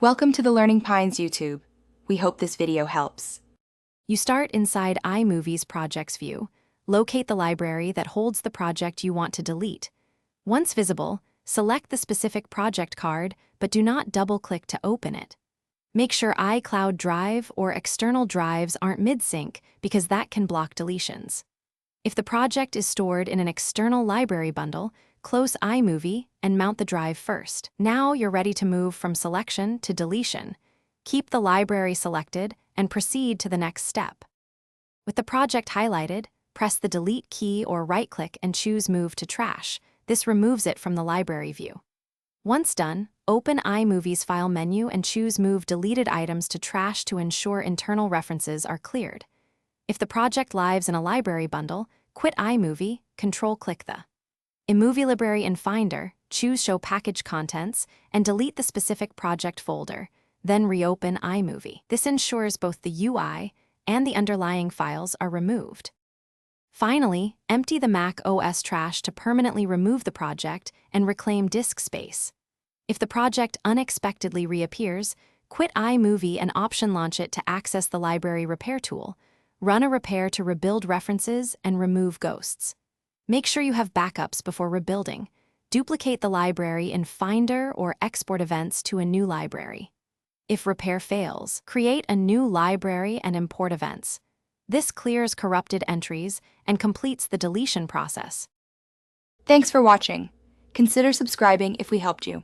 Welcome to the Learning Pines YouTube. We hope this video helps. You start inside iMovie's Projects view. Locate the library that holds the project you want to delete. Once visible, select the specific project card, but do not double-click to open it. Make sure iCloud Drive or external drives aren't mid-sync because that can block deletions. If the project is stored in an external library bundle, close iMovie and mount the drive first. Now you're ready to move from selection to deletion. Keep the library selected and proceed to the next step. With the project highlighted, press the Delete key or right-click and choose Move to Trash. This removes it from the library view. Once done, open iMovie's File menu and choose Move Deleted Items to Trash to ensure internal references are cleared. If the project lives in a library bundle, quit iMovie, Control-click the Imovie library in Finder, choose Show Package Contents, and delete the specific project folder. Then reopen iMovie. This ensures both the UI and the underlying files are removed. Finally, empty the Mac OS trash to permanently remove the project and reclaim disk space. If the project unexpectedly reappears, quit iMovie and option launch it to access the library repair tool. Run a repair to rebuild references and remove ghosts. Make sure you have backups before rebuilding. Duplicate the library in Finder or export events to a new library. If repair fails, create a new library and import events. This clears corrupted entries and completes the deletion process. Thanks for watching. Consider subscribing if we helped you.